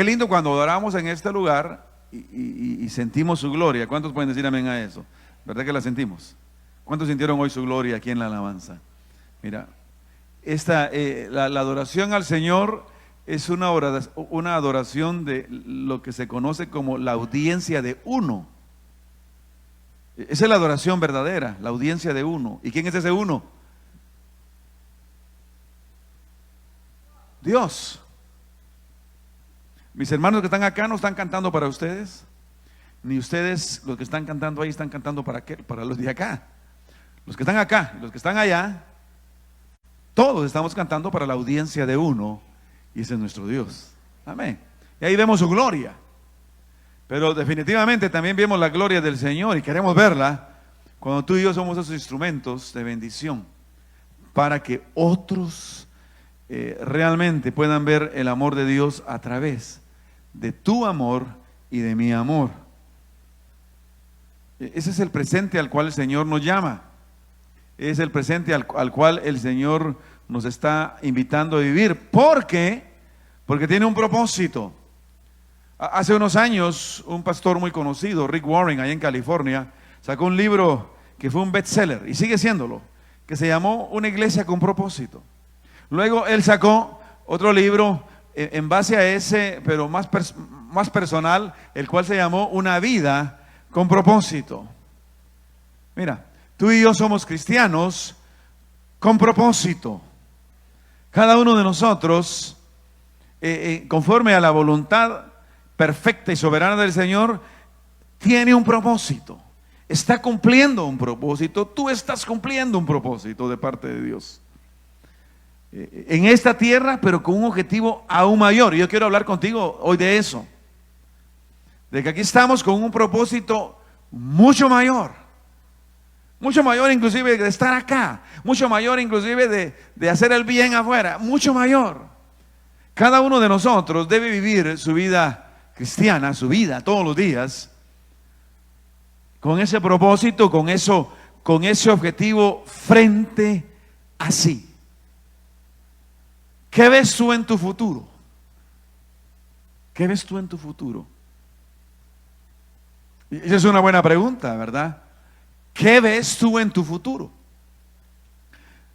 Qué lindo cuando adoramos en este lugar y sentimos su gloria. ¿Cuántos pueden decir amén a eso? ¿Verdad que la sentimos? ¿Cuántos sintieron hoy su gloria aquí en la alabanza? Mira, la adoración al Señor es una adoración de lo que se conoce como la audiencia de uno. Esa es la adoración verdadera, la audiencia de uno. ¿Y quién es ese uno? Dios. Mis hermanos que están acá no están cantando para ustedes, ni ustedes, los que están cantando ahí, están cantando para qué, para los de acá. Los que están acá, los que están allá, todos estamos cantando para la audiencia de uno, y ese es nuestro Dios. Amén. Y ahí vemos su gloria. Pero definitivamente también vemos la gloria del Señor y queremos verla cuando tú y yo somos esos instrumentos de bendición para que otros realmente puedan ver el amor de Dios a través de tu amor y de mi amor. Ese es el presente al cual el Señor nos llama. Es el presente al cual el Señor nos está invitando a vivir. Porque tiene un propósito. Hace unos años, un pastor muy conocido, Rick Warren, allá en California, sacó un libro que fue un bestseller, y sigue siéndolo, que se llamó Una iglesia con propósito. Luego él sacó otro libro en base a ese, pero más personal, el cual se llamó Una vida con propósito. Mira, tú y yo somos cristianos con propósito. Cada uno de nosotros, conforme a la voluntad perfecta y soberana del Señor, tiene un propósito. Está cumpliendo un propósito. Tú estás cumpliendo un propósito de parte de Dios en esta tierra, pero con un objetivo aún mayor. Y yo quiero hablar contigo hoy de eso, de que aquí estamos con un propósito mucho mayor inclusive de estar acá, mucho mayor inclusive de hacer el bien afuera, mucho mayor. Cada uno de nosotros debe vivir su vida cristiana, su vida todos los días, con ese propósito, con ese objetivo frente a sí. ¿Qué ves tú en tu futuro? ¿Qué ves tú en tu futuro? Esa es una buena pregunta, ¿verdad? ¿Qué ves tú en tu futuro?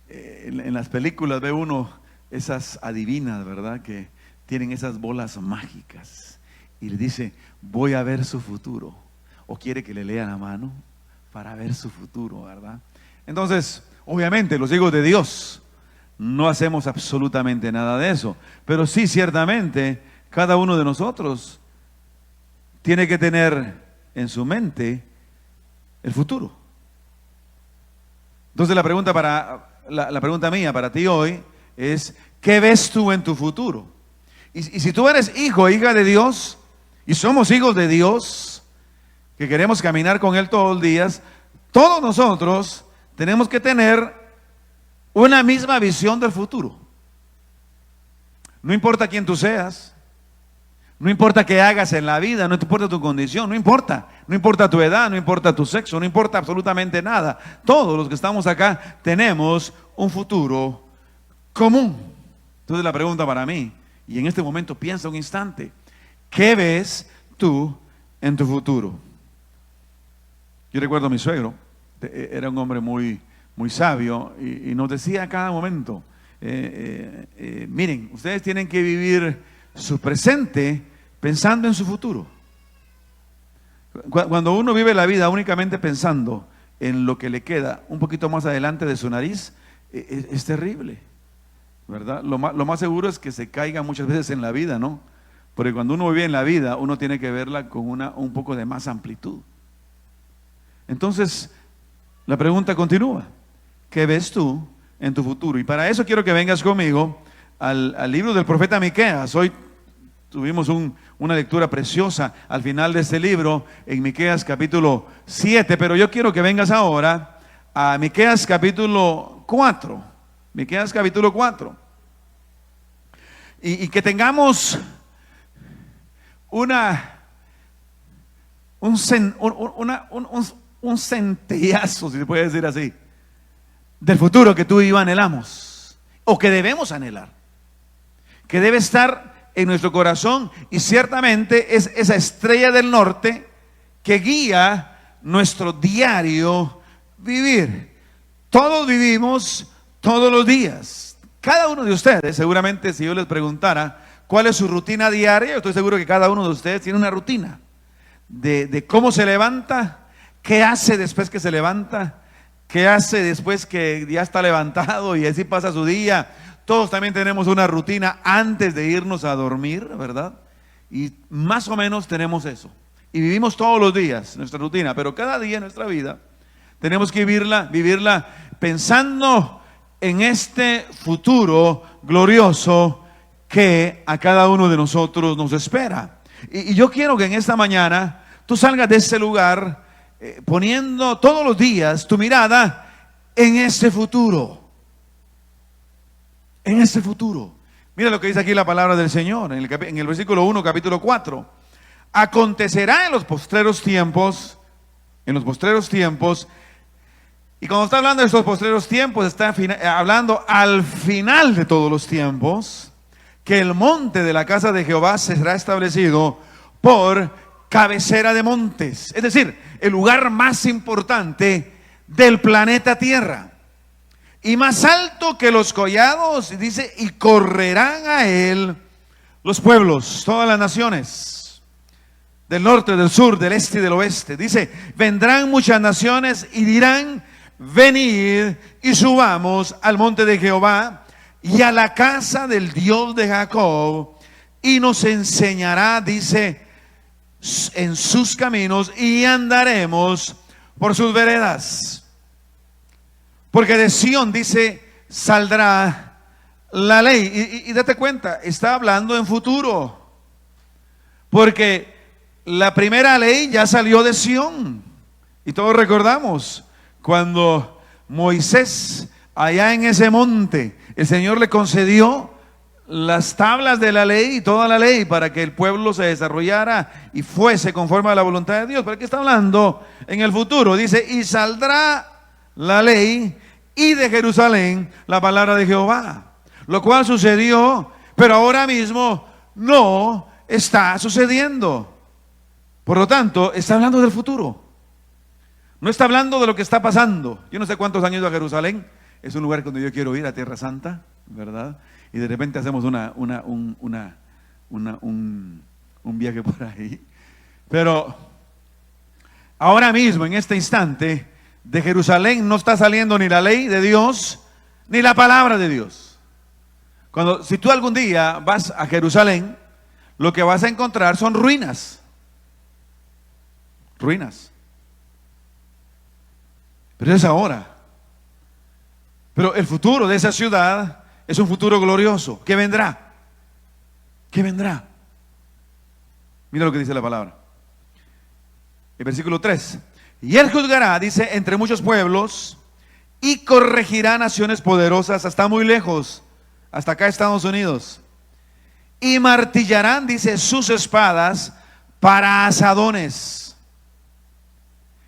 En las películas ve uno esas adivinas, ¿verdad? Que tienen esas bolas mágicas y le dice, voy a ver su futuro. O quiere que le lea la mano para ver su futuro, ¿verdad? Entonces, obviamente, los hijos de Dios no hacemos absolutamente nada de eso. Pero sí, ciertamente, cada uno de nosotros tiene que tener en su mente el futuro. Entonces la pregunta mía para ti hoy es, ¿qué ves tú en tu futuro? Y si tú eres hijo o hija de Dios, y somos hijos de Dios, que queremos caminar con Él todos los días, todos nosotros tenemos que tener una misma visión del futuro. No importa quién tú seas, no importa qué hagas en la vida, no importa tu condición, no importa tu edad, no importa tu sexo, no importa absolutamente nada. Todos los que estamos acá tenemos un futuro común. Entonces la pregunta para mí, y en este momento piensa un instante, ¿qué ves tú en tu futuro? Yo recuerdo a mi suegro, era un hombre muy sabio y nos decía a cada momento, miren, ustedes tienen que vivir su presente pensando en su futuro. Cuando uno vive la vida únicamente pensando en lo que le queda un poquito más adelante de su nariz, es terrible, ¿verdad? Lo más seguro es que se caiga muchas veces en la vida, ¿no? Porque cuando uno vive en la vida, uno tiene que verla con un poco de más amplitud. Entonces, la pregunta continúa. ¿Qué ves tú en tu futuro? Y para eso quiero que vengas conmigo al libro del profeta Miqueas. Hoy tuvimos una lectura preciosa al final de este libro, en Miqueas capítulo 7, pero yo quiero que vengas ahora a Miqueas capítulo 4. Miqueas capítulo 4. Y que tengamos un centellazo, si se puede decir así, del futuro que tú y yo anhelamos, o que debemos anhelar, que debe estar en nuestro corazón y ciertamente es esa estrella del norte que guía nuestro diario vivir. Todos vivimos todos los días. Cada uno de ustedes, seguramente si yo les preguntara cuál es su rutina diaria, yo estoy seguro que cada uno de ustedes tiene una rutina de cómo se levanta, qué hace después que se levanta, qué hace después que ya está levantado y así pasa su día. Todos también tenemos una rutina antes de irnos a dormir, ¿verdad? Y más o menos tenemos eso. Y vivimos todos los días nuestra rutina, pero cada día en nuestra vida tenemos que vivirla pensando en este futuro glorioso que a cada uno de nosotros nos espera. Y yo quiero que en esta mañana tú salgas de ese lugar poniendo todos los días tu mirada en ese futuro. En ese futuro. Mira lo que dice aquí la palabra del Señor en el versículo 1, capítulo 4. Acontecerá en los postreros tiempos, y cuando está hablando de estos postreros tiempos, está hablando al final de todos los tiempos, que el monte de la casa de Jehová será establecido por cabecera de montes, es decir, el lugar más importante del planeta Tierra, y más alto que los collados, y dice, y correrán a él los pueblos, todas las naciones, del norte, del sur, del este y del oeste. Dice, vendrán muchas naciones y dirán, venid y subamos al monte de Jehová y a la casa del Dios de Jacob, y nos enseñará, dice, en sus caminos, y andaremos por sus veredas. Porque de Sión, dice, saldrá la ley. Y date cuenta, está hablando en futuro. Porque la primera ley ya salió de Sión. Y todos recordamos cuando Moisés, allá en ese monte, el Señor le concedió las tablas de la ley y toda la ley para que el pueblo se desarrollara y fuese conforme a la voluntad de Dios. ¿Pero qué está hablando en el futuro? Dice, y saldrá la ley y de Jerusalén la palabra de Jehová. Lo cual sucedió, pero ahora mismo no está sucediendo. Por lo tanto, está hablando del futuro. No está hablando de lo que está pasando. Yo no sé cuántos han ido a Jerusalén. Es un lugar donde yo quiero ir, a Tierra Santa, ¿verdad? Y de repente hacemos un viaje por ahí. Pero ahora mismo, en este instante, de Jerusalén no está saliendo ni la ley de Dios, ni la palabra de Dios. Si tú algún día vas a Jerusalén, lo que vas a encontrar son ruinas. Ruinas. Pero es ahora. Pero el futuro de esa ciudad es un futuro glorioso. ¿Qué vendrá? ¿Qué vendrá? Mira lo que dice la palabra. El versículo 3. Y él juzgará, dice, entre muchos pueblos y corregirá naciones poderosas hasta muy lejos, hasta acá Estados Unidos. Y martillarán, dice, sus espadas para asadones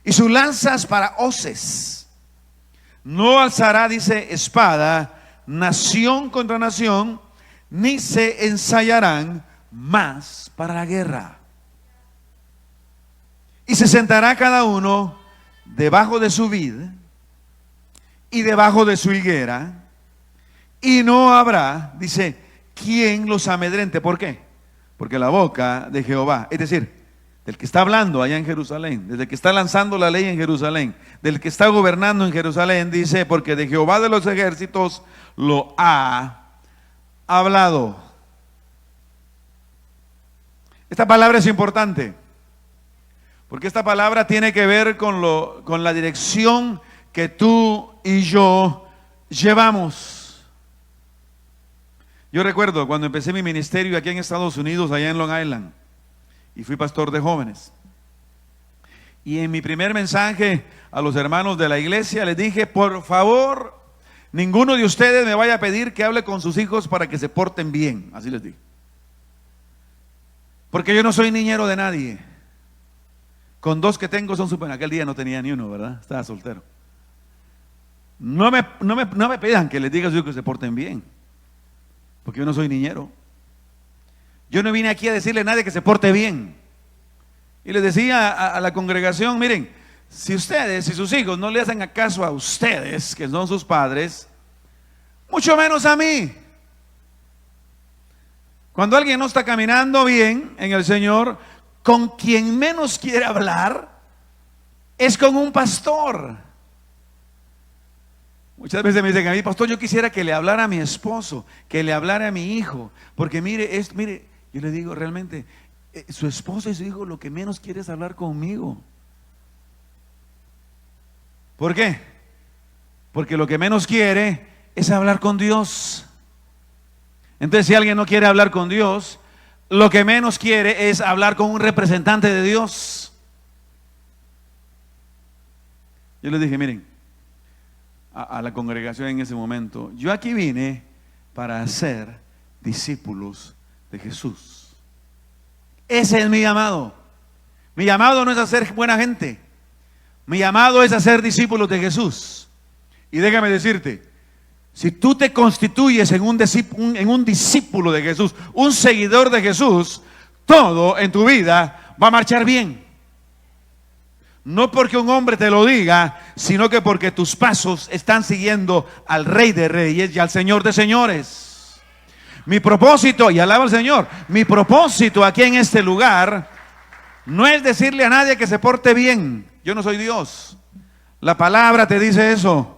y sus lanzas para hoces. No alzará, dice, espada nación contra nación, ni se ensayarán más para la guerra. Y se sentará cada uno debajo de su vid y debajo de su higuera, y no habrá, dice, quien los amedrente. ¿Por qué? Porque la boca de Jehová, es decir, del que está hablando allá en Jerusalén, desde que está lanzando la ley en Jerusalén, del que está gobernando en Jerusalén, dice, porque de Jehová de los ejércitos lo ha hablado. Esta palabra es importante, porque esta palabra tiene que ver con la dirección que tú y yo llevamos. Yo recuerdo cuando empecé mi ministerio aquí en Estados Unidos, allá en Long Island, y fui pastor de jóvenes. Y en mi primer mensaje a los hermanos de la iglesia les dije, por favor, ninguno de ustedes me vaya a pedir que hable con sus hijos para que se porten bien. Así les dije. Porque yo no soy niñero de nadie. Con dos que tengo son súper. Aquel día no tenía ni uno, ¿verdad? Estaba soltero. No me pidan que les diga a sus hijos que se porten bien, porque yo no soy niñero. Yo no vine aquí a decirle a nadie que se porte bien. Y les decía a la congregación, miren, si ustedes, si sus hijos no le hacen caso a ustedes, que son sus padres, mucho menos a mí. Cuando alguien no está caminando bien en el Señor, con quien menos quiere hablar es con un pastor. Muchas veces me dicen a mí, pastor, yo quisiera que le hablara a mi esposo, que le hablara a mi hijo, porque mire, yo le digo realmente, su esposo y su hijo lo que menos quiere es hablar conmigo. ¿Por qué? Porque lo que menos quiere es hablar con Dios. Entonces, si alguien no quiere hablar con Dios, lo que menos quiere es hablar con un representante de Dios. Yo les dije, miren, a la congregación en ese momento, yo aquí vine para hacer discípulos de Jesús. Ese es mi llamado. Mi llamado no es hacer buena gente. Mi llamado es hacer discípulos de Jesús. Y déjame decirte, si tú te constituyes en un discípulo de Jesús, un seguidor de Jesús, todo en tu vida va a marchar bien. No porque un hombre te lo diga, sino que porque tus pasos están siguiendo al Rey de Reyes y al Señor de Señores. Mi propósito, y alaba al Señor, mi propósito aquí en este lugar no es decirle a nadie que se porte bien. Yo no soy Dios. La palabra te dice eso.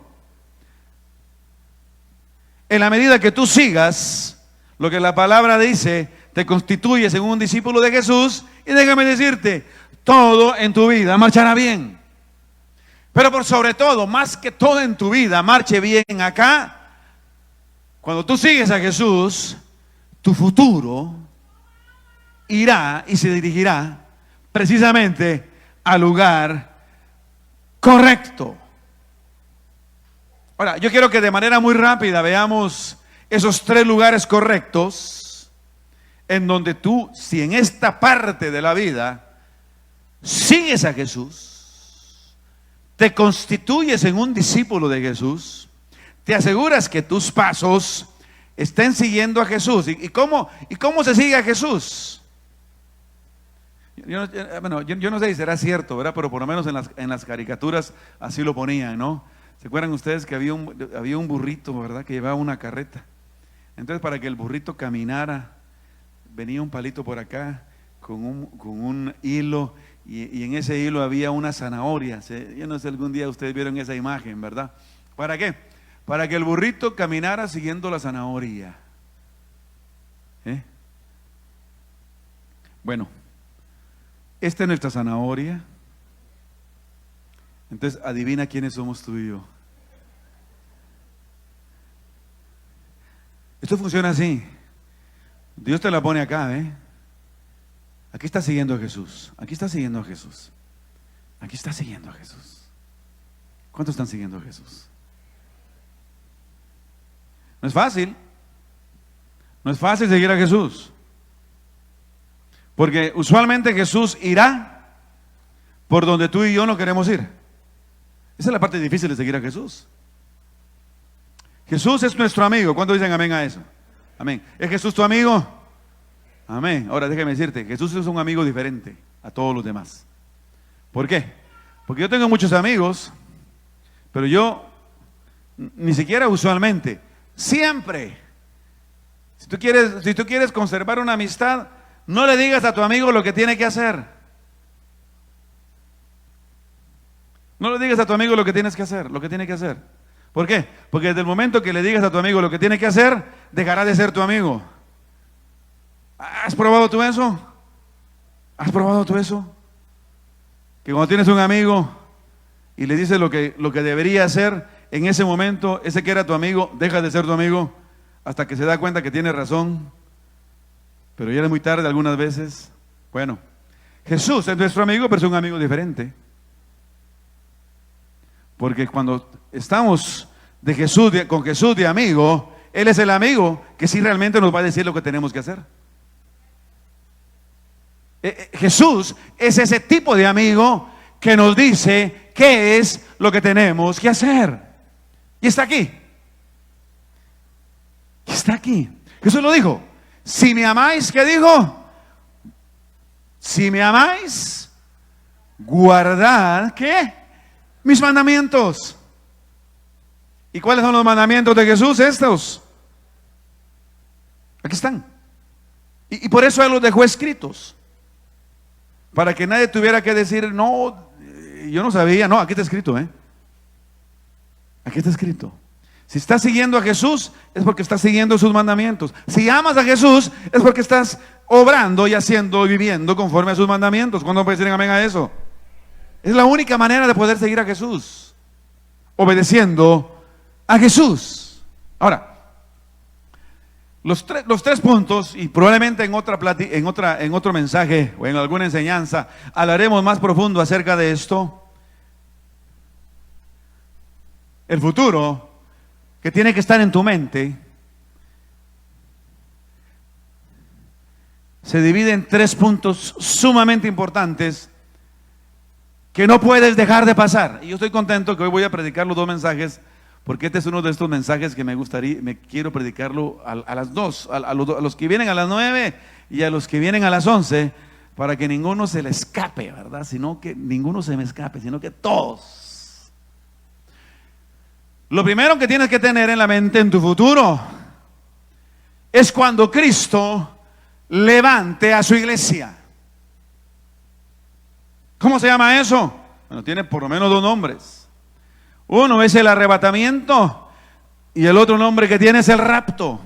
En la medida que tú sigas lo que la palabra dice, te constituyes en un discípulo de Jesús, y déjame decirte, todo en tu vida marchará bien. Pero por sobre todo, más que todo en tu vida marche bien acá, cuando tú sigues a Jesús, tu futuro irá y se dirigirá precisamente al lugar correcto. Ahora, yo quiero que de manera muy rápida veamos esos 3 lugares correctos en donde tú, si en esta parte de la vida sigues a Jesús, te constituyes en un discípulo de Jesús, te aseguras que tus pasos estén siguiendo a Jesús. ¿Y cómo se sigue a Jesús? Yo no sé si será cierto, ¿verdad? Pero por lo menos en las caricaturas así lo ponían, ¿no? ¿Se acuerdan ustedes que había un burrito, ¿verdad? Que llevaba una carreta. Entonces, para que el burrito caminara, venía un palito por acá con un hilo, y en ese hilo había una zanahoria. Yo no sé, algún día ustedes vieron esa imagen, ¿verdad? ¿Para qué? Para que el burrito caminara siguiendo la zanahoria. Bueno, esta es nuestra zanahoria. Entonces, adivina quiénes somos tú y yo. Esto funciona así. Dios te la pone acá, ¿eh? Aquí está siguiendo a Jesús. Aquí está siguiendo a Jesús. Aquí está siguiendo a Jesús. ¿Cuántos están siguiendo a Jesús? No es fácil. No es fácil seguir a Jesús. Porque usualmente Jesús irá por donde tú y yo no queremos ir. Esa es la parte difícil de seguir a Jesús. Jesús es nuestro amigo. ¿Cuántos dicen amén a eso? Amén. ¿Es Jesús tu amigo? Amén. Ahora déjame decirte, Jesús es un amigo diferente a todos los demás. ¿Por qué? Porque yo tengo muchos amigos, pero yo ni siquiera usualmente, siempre. Si tú quieres conservar una amistad, no le digas a tu amigo lo que tiene que hacer. No le digas a tu amigo lo que tienes que hacer, lo que tiene que hacer. ¿Por qué? Porque desde el momento que le digas a tu amigo lo que tiene que hacer, dejará de ser tu amigo. ¿Has probado tú eso? ¿Has probado tú eso? Que cuando tienes un amigo y le dices lo que debería hacer, en ese momento, ese que era tu amigo, deja de ser tu amigo hasta que se da cuenta que tiene razón. Pero ya es muy tarde algunas veces. Bueno, Jesús es nuestro amigo, pero es un amigo diferente. Porque cuando estamos con Jesús de amigo, Él es el amigo que sí realmente nos va a decir lo que tenemos que hacer. Jesús es ese tipo de amigo que nos dice qué es lo que tenemos que hacer. Y está aquí. Y está aquí. Jesús lo dijo. Si me amáis, ¿qué dijo? Si me amáis, guardad, ¿qué? Mis mandamientos. ¿Y cuáles son los mandamientos de Jesús? Estos. Aquí están. Y por eso Él los dejó escritos. Para que nadie tuviera que decir, no, yo no sabía. No, aquí está escrito, Aquí está escrito. Si estás siguiendo a Jesús, es porque estás siguiendo sus mandamientos. Si amas a Jesús, es porque estás obrando y haciendo y viviendo conforme a sus mandamientos. ¿Cuándo pueden decir amén a eso? Es la única manera de poder seguir a Jesús, obedeciendo a Jesús. Ahora, los tres puntos, y probablemente en otro mensaje o en alguna enseñanza hablaremos más profundo acerca de esto. El futuro que tiene que estar en tu mente se divide en 3 puntos sumamente importantes que no puedes dejar de pasar. Y yo estoy contento que hoy voy a predicar los 2 mensajes, porque este es uno de estos mensajes que me quiero predicarlo a las 2, a los que vienen a las 9 y a los que vienen a las 11, para que ninguno se le escape, ¿verdad? Sino que ninguno se me escape, sino que todos. Lo primero que tienes que tener en la mente en tu futuro es cuando Cristo levante a su iglesia. ¿Cómo se llama eso? Bueno, tiene por lo menos 2 nombres. Uno es el arrebatamiento y el otro nombre que tiene es el rapto.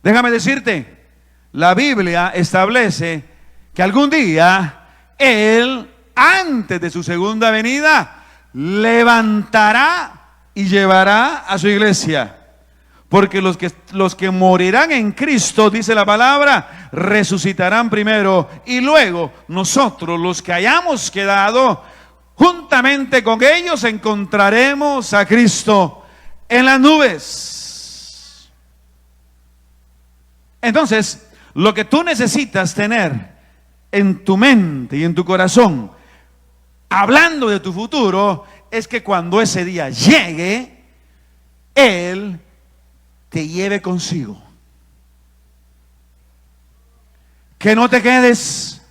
Déjame decirte, la Biblia establece que algún día Él, antes de su segunda venida, levantará y llevará a su iglesia. Porque los que morirán en Cristo, dice la palabra, resucitarán primero, y luego nosotros, los que hayamos quedado, juntamente con ellos encontraremos a Cristo en las nubes. Entonces, lo que tú necesitas tener en tu mente y en tu corazón, hablando de tu futuro, es que cuando ese día llegue, Él te lleve consigo. Que no te quedes.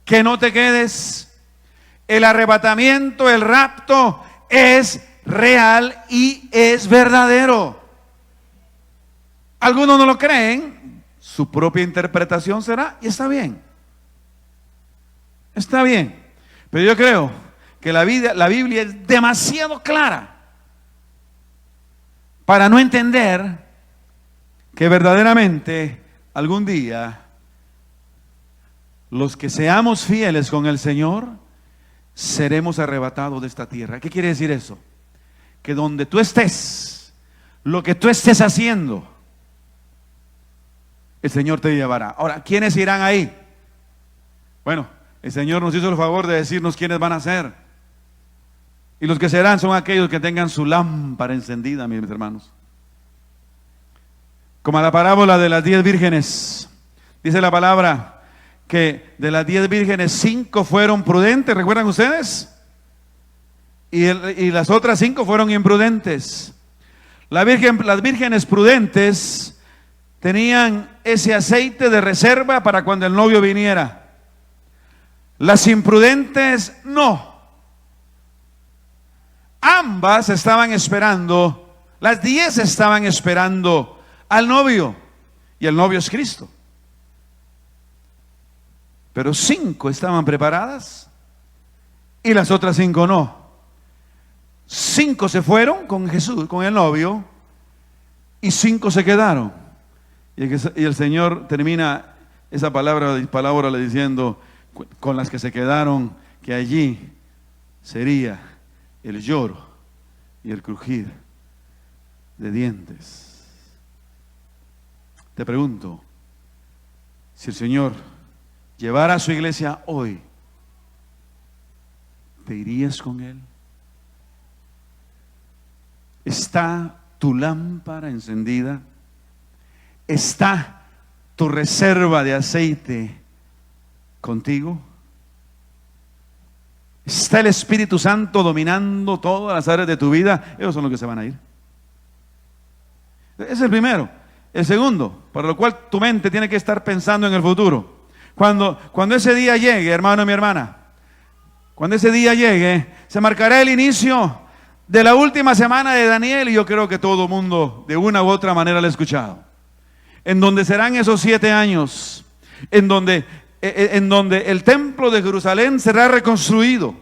Que no te quedes. El arrebatamiento, el rapto es real y es verdadero. Algunos no lo creen, su propia interpretación será, y está bien. Está bien. Pero yo creo que la Biblia es demasiado clara para no entender que verdaderamente algún día los que seamos fieles con el Señor seremos arrebatados de esta tierra. ¿Qué quiere decir eso? Que donde tú estés, lo que tú estés haciendo, el Señor te llevará. Ahora, ¿quiénes irán ahí? Bueno, el Señor nos hizo el favor de decirnos quiénes van a ser. Y los que serán son aquellos que tengan su lámpara encendida, mis hermanos. Como la parábola de las 10 vírgenes. Dice la palabra que de las 10 vírgenes, 5 fueron prudentes, ¿recuerdan ustedes? Y las otras 5 fueron imprudentes. Las vírgenes prudentes tenían ese aceite de reserva para cuando el novio viniera. Las imprudentes no. Ambas estaban esperando, las 10 estaban esperando al novio, y el novio es Cristo. Pero 5 estaban preparadas y las otras 5 no. 5 se fueron con Jesús, con el novio, y 5 se quedaron. Y el Señor termina esa palabra le diciendo, con las que se quedaron, que allí sería el lloro y el crujir de dientes. Te pregunto, si el Señor llevara a su iglesia hoy, ¿te irías con Él? ¿Está tu lámpara encendida? ¿Está tu reserva de aceite contigo? ¿Está el Espíritu Santo dominando todas las áreas de tu vida? Ellos son los que se van a ir. Es el primero. El segundo, para lo cual tu mente tiene que estar pensando en el futuro. Cuando ese día llegue, hermano y mi hermana, cuando ese día llegue, se marcará el inicio de la última semana de Daniel, y yo creo que todo el mundo de una u otra manera lo ha escuchado. En donde serán esos 7 años, en donde el templo de Jerusalén será reconstruido.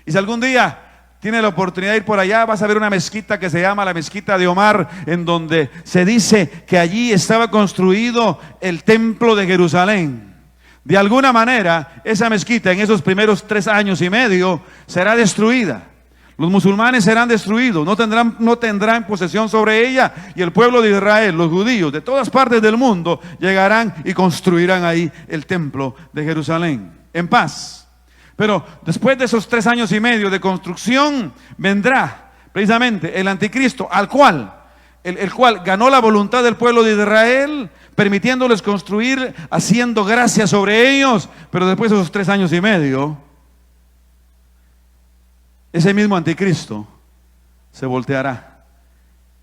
Y si algún día tiene la oportunidad de ir por allá, vas a ver una mezquita que se llama la mezquita de Omar, en donde se dice que allí estaba construido el templo de Jerusalén. De alguna manera, esa mezquita en esos primeros 3 años y medio será destruida. Los musulmanes serán destruidos, no tendrán posesión sobre ella, y el pueblo de Israel, los judíos de todas partes del mundo, llegarán y construirán ahí el templo de Jerusalén en paz. Pero después de esos 3 años y medio de construcción, vendrá precisamente el anticristo, el cual ganó la voluntad del pueblo de Israel, permitiéndoles construir, haciendo gracia sobre ellos. Pero después de esos 3 años y medio, ese mismo anticristo se volteará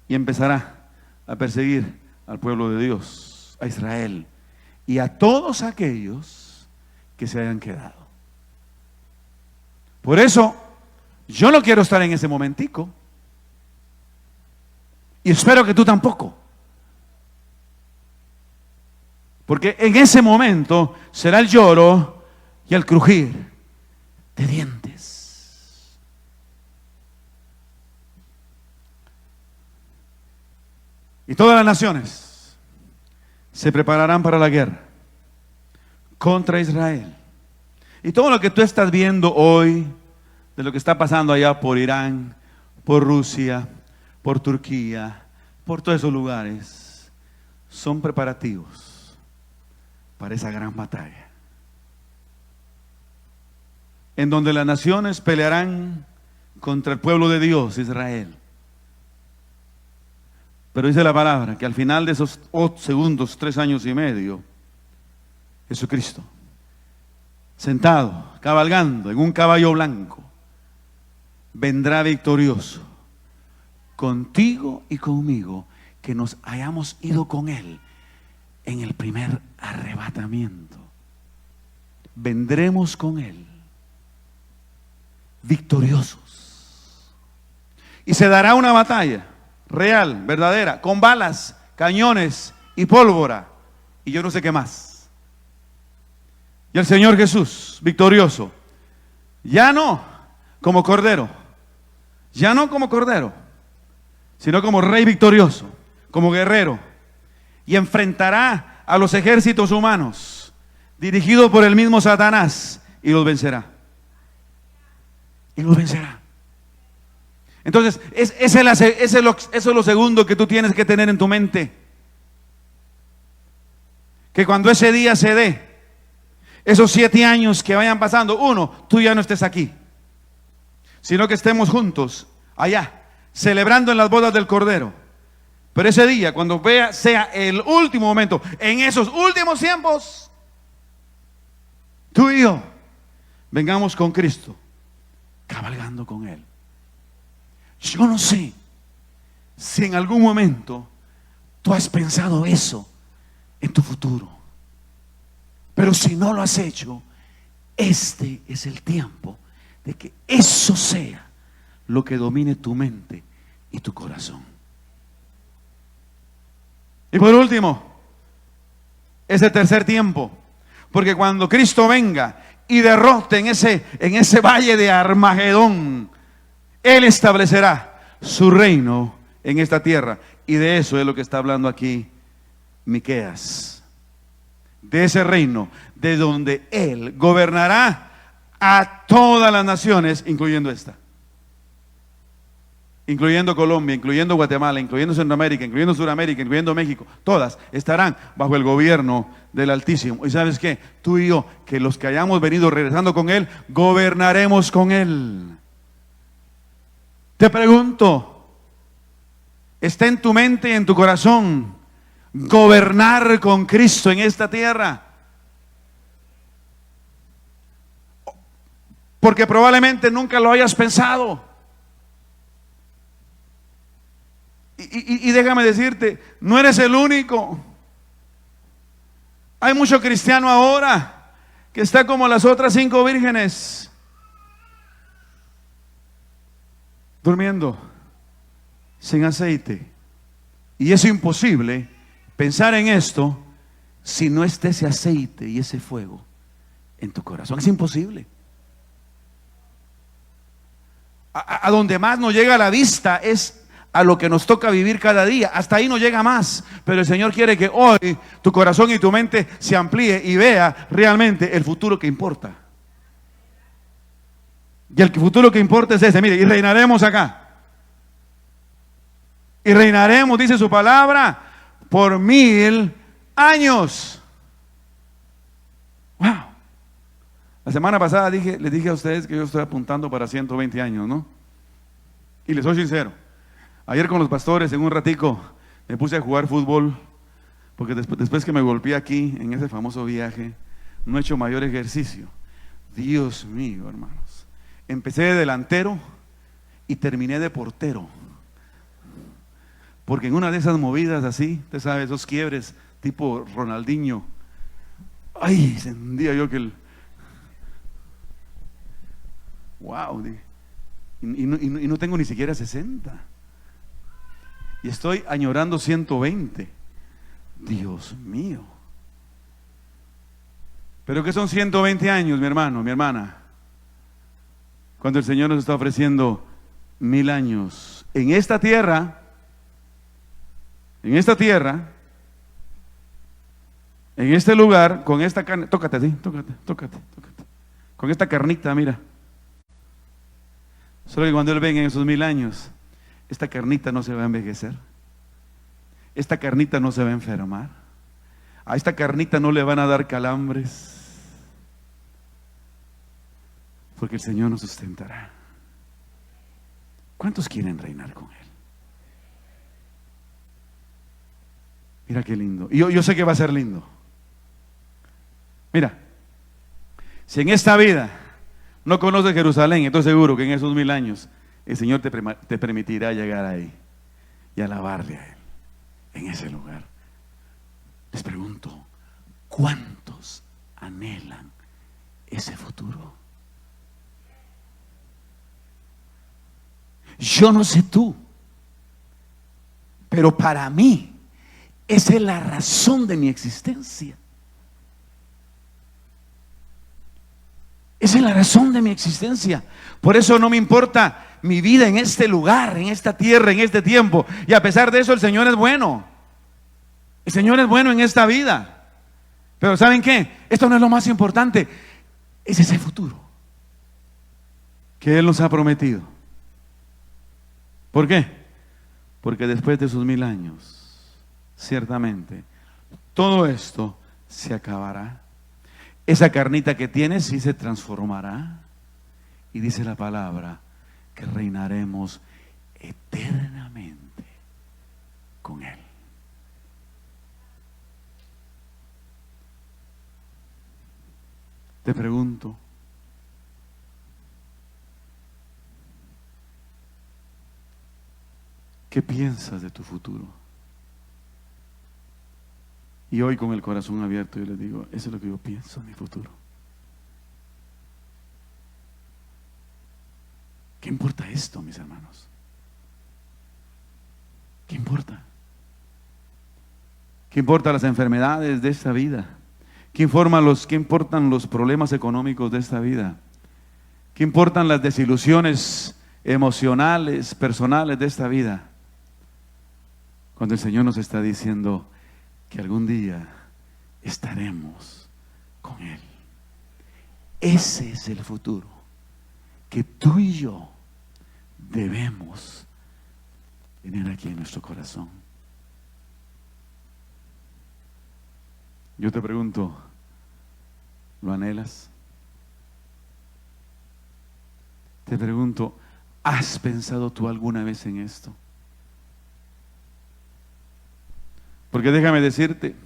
y empezará a perseguir al pueblo de Dios, a Israel y a todos aquellos que se hayan quedado. Por eso, yo no quiero estar en ese momentico, y espero que tú tampoco. Porque en ese momento será el lloro y el crujir de dientes. Y todas las naciones se prepararán para la guerra contra Israel. Y todo lo que tú estás viendo hoy, de lo que está pasando allá por Irán, por Rusia, por Turquía, por todos esos lugares, son preparativos para esa gran batalla, en donde las naciones pelearán contra el pueblo de Dios, Israel. Pero dice la palabra que al final de esos segundos, 3 años y medio, Jesucristo, sentado, cabalgando en un caballo blanco, vendrá victorioso, contigo y conmigo, que nos hayamos ido con Él en el primer arrebatamiento. Vendremos con Él victoriosos. Y se dará una batalla real, verdadera, con balas, cañones y pólvora, y yo no sé qué más. Y el Señor Jesús, victorioso, ya no como cordero, sino como rey victorioso, como guerrero, y enfrentará a los ejércitos humanos, dirigidos por el mismo Satanás, y los vencerá. Y los vencerá. Entonces, eso es lo segundo que tú tienes que tener en tu mente. Que cuando ese día se dé, esos 7 años que vayan pasando, tú ya no estés aquí, sino que estemos juntos allá, celebrando en las bodas del Cordero. Pero ese día, cuando sea el último momento, en esos últimos tiempos, tú y yo vengamos con Cristo, cabalgando con Él. Yo no sé si en algún momento tú has pensado eso en tu futuro, pero si no lo has hecho, este es el tiempo de que eso sea lo que domine tu mente y tu corazón. Y por último, ese tercer tiempo, porque cuando Cristo venga y derrote en ese valle de Armagedón, Él establecerá su reino en esta tierra. Y de eso es lo que está hablando aquí Miqueas. De ese reino, de donde Él gobernará a todas las naciones, incluyendo esta. Incluyendo Colombia, incluyendo Guatemala, incluyendo Centroamérica, incluyendo Sudamérica, incluyendo México. Todas estarán bajo el gobierno del Altísimo. ¿Y sabes qué? Tú y yo, que los que hayamos venido regresando con Él, gobernaremos con Él. Te pregunto, ¿está en tu mente y en tu corazón gobernar con Cristo en esta tierra? Porque probablemente nunca lo hayas pensado. Y déjame decirte, no eres el único. Hay mucho cristiano ahora que está como las otras 5 vírgenes, durmiendo sin aceite. Y es imposible pensar en esto si no está ese aceite y ese fuego en tu corazón. Es imposible. A donde más nos llega la vista es a lo que nos toca vivir cada día. Hasta ahí no llega más. Pero el Señor quiere que hoy tu corazón y tu mente se amplíe y vea realmente el futuro que importa. Y el futuro que importa es ese. Mire, y reinaremos acá. Y reinaremos, dice su palabra, por 1000 años. Wow. La semana pasada les dije a ustedes que yo estoy apuntando para 120 años, ¿no? Y les soy sincero. Ayer con los pastores, en un ratico, me puse a jugar fútbol, porque después que me golpeé aquí, en ese famoso viaje, no he hecho mayor ejercicio. Dios mío, hermanos. Empecé de delantero y terminé de portero. Porque en una de esas movidas así, usted sabe, esos quiebres tipo Ronaldinho, ay, sentía yo que wow, y no tengo ni siquiera 60. Y estoy añorando 120. Dios mío. ¿Pero qué son 120 años, mi hermano, mi hermana? Cuando el Señor nos está ofreciendo 1000 años en esta tierra, en este lugar, con esta carne, tócate, ¿sí? Tócate. Con esta carnita, mira. Solo que cuando Él venga en esos 1000 años, esta carnita no se va a envejecer. Esta carnita no se va a enfermar. A esta carnita no le van a dar calambres. Porque el Señor nos sustentará. ¿Cuántos quieren reinar con Él? Mira qué lindo. Y yo sé que va a ser lindo. Mira, si en esta vida no conoces Jerusalén, estoy seguro que en esos 1000 años el Señor te permitirá llegar ahí y alabarle a Él en ese lugar. Les pregunto, ¿cuántos anhelan ese futuro? Yo no sé tú, pero para mí esa es la razón de mi existencia. Esa es la razón de mi existencia. Por eso no me importa mi vida en este lugar, en esta tierra, en este tiempo. Y a pesar de eso, el Señor es bueno. El Señor es bueno en esta vida. Pero ¿saben qué? Esto no es lo más importante. Es ese futuro que Él nos ha prometido. ¿Por qué? Porque después de sus 1000 años, ciertamente, todo esto se acabará. Esa carnita que tienes sí se transformará. Y dice la palabra que reinaremos eternamente con Él. Te pregunto, ¿qué piensas de tu futuro? Y hoy con el corazón abierto yo les digo, eso es lo que yo pienso en mi futuro. ¿Qué importa esto, mis hermanos? ¿Qué importa? ¿Qué importan las enfermedades de esta vida? ¿Qué importan los problemas económicos de esta vida? ¿Qué importan las desilusiones emocionales, personales de esta vida? Cuando el Señor nos está diciendo que algún día estaremos con Él. Ese es el futuro que tú y yo debemos tener aquí en nuestro corazón. Yo te pregunto, ¿lo anhelas? Te pregunto, ¿has pensado tú alguna vez en esto? Porque déjame decirte,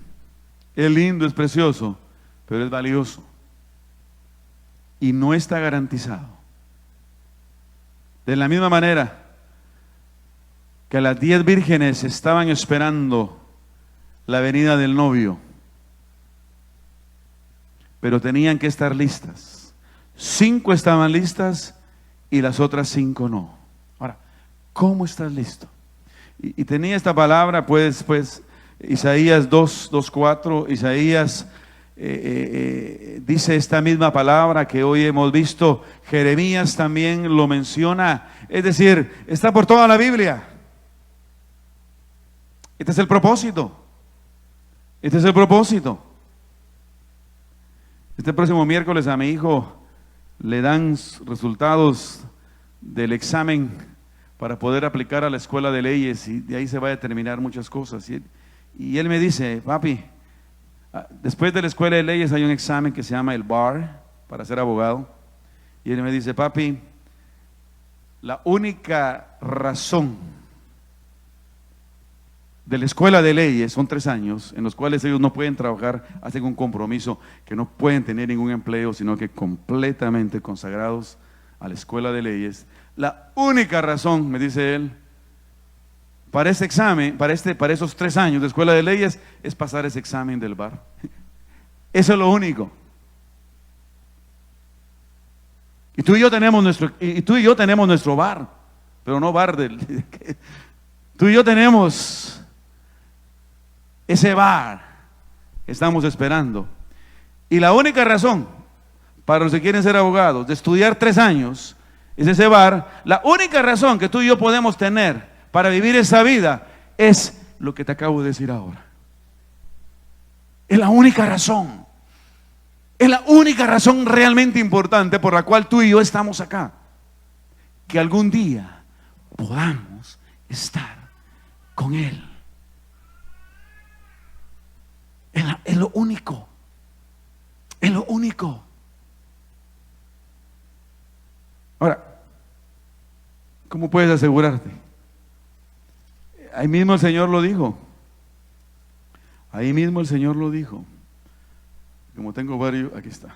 es lindo, es precioso, pero es valioso. Y no está garantizado. De la misma manera que las 10 vírgenes estaban esperando la venida del novio, pero tenían que estar listas. 5 estaban listas y las otras 5 no. Ahora, ¿cómo estás listo? Y tenía esta palabra, pues Isaías 2:4, Isaías dice esta misma palabra que hoy hemos visto, Jeremías también lo menciona, es decir, está por toda la Biblia. Este es el propósito. Este es el propósito. Este próximo miércoles a mi hijo le dan resultados del examen para poder aplicar a la escuela de leyes, y de ahí se va a determinar muchas cosas. Y él me dice: papi, después de la escuela de leyes hay un examen que se llama el bar para ser abogado. Y él me dice: papi, la única razón de la escuela de leyes son 3 años en los cuales ellos no pueden trabajar, hacen un compromiso que no pueden tener ningún empleo, sino que completamente consagrados a la escuela de leyes. La única razón, me dice él, para ese examen, para esos 3 años de escuela de leyes, es pasar ese examen del bar. Eso es lo único. Y tú y yo tenemos nuestro bar, pero no bar del. Tú y yo tenemos ese bar que estamos esperando. Y la única razón para los que quieren ser abogados de estudiar 3 años es ese bar. La única razón que tú y yo podemos tener para vivir esa vida es lo que te acabo de decir ahora. Es la única razón. Es la única razón realmente importante por la cual tú y yo estamos acá. Que algún día podamos estar con Él. Es lo único. Es lo único. Ahora, ¿cómo puedes asegurarte? Ahí mismo el Señor lo dijo. Ahí mismo el Señor lo dijo. Como tengo varios, aquí está.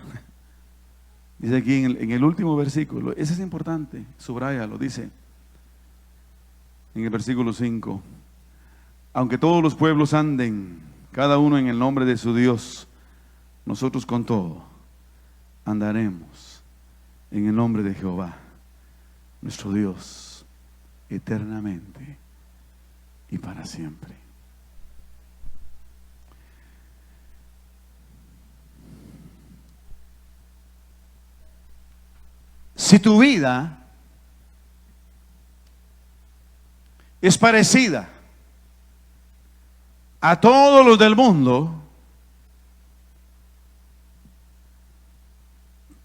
Dice aquí en el último versículo, ese es importante, subráyalo, dice en el versículo 5: aunque todos los pueblos anden, cada uno en el nombre de su Dios, nosotros con todo andaremos en el nombre de Jehová, nuestro Dios, eternamente y para siempre. Si tu vida es parecida a todos los del mundo,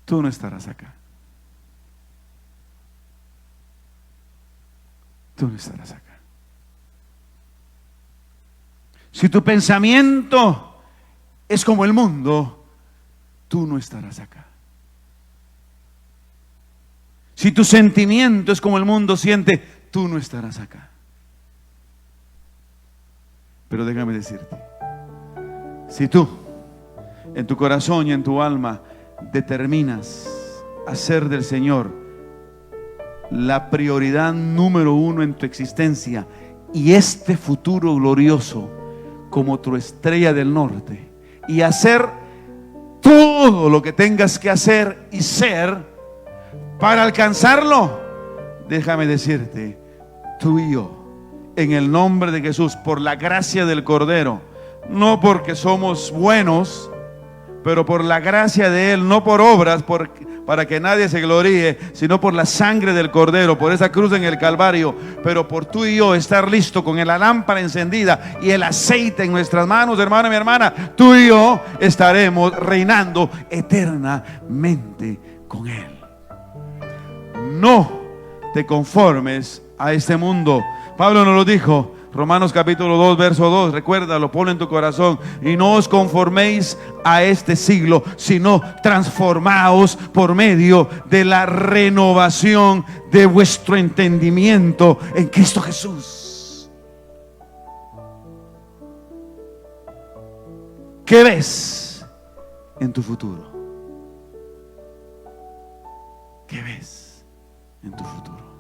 tú no estarás acá. Tú no estarás acá. Si tu pensamiento es como el mundo, tú no estarás acá. Si tu sentimiento es como el mundo siente, tú no estarás acá. Pero déjame decirte, si tú en tu corazón y en tu alma determinas hacer del Señor la prioridad número 1 en tu existencia y este futuro glorioso como tu estrella del norte, y hacer todo lo que tengas que hacer y ser para alcanzarlo, déjame decirte, tú y yo, en el nombre de Jesús, por la gracia del Cordero, no porque somos buenos, pero por la gracia de Él, no por obras, para que nadie se gloríe, sino por la sangre del Cordero, por esa cruz en el Calvario, pero por tú y yo estar listo con la lámpara encendida y el aceite en nuestras manos, hermano y mi hermana, tú y yo estaremos reinando eternamente con Él. No te conformes a este mundo. Pablo nos lo dijo, Romanos capítulo 2, verso 2, recuérdalo, ponlo en tu corazón. Y no os conforméis a este siglo, sino transformaos por medio de la renovación de vuestro entendimiento en Cristo Jesús. ¿Qué ves en tu futuro? ¿Qué ves en tu futuro?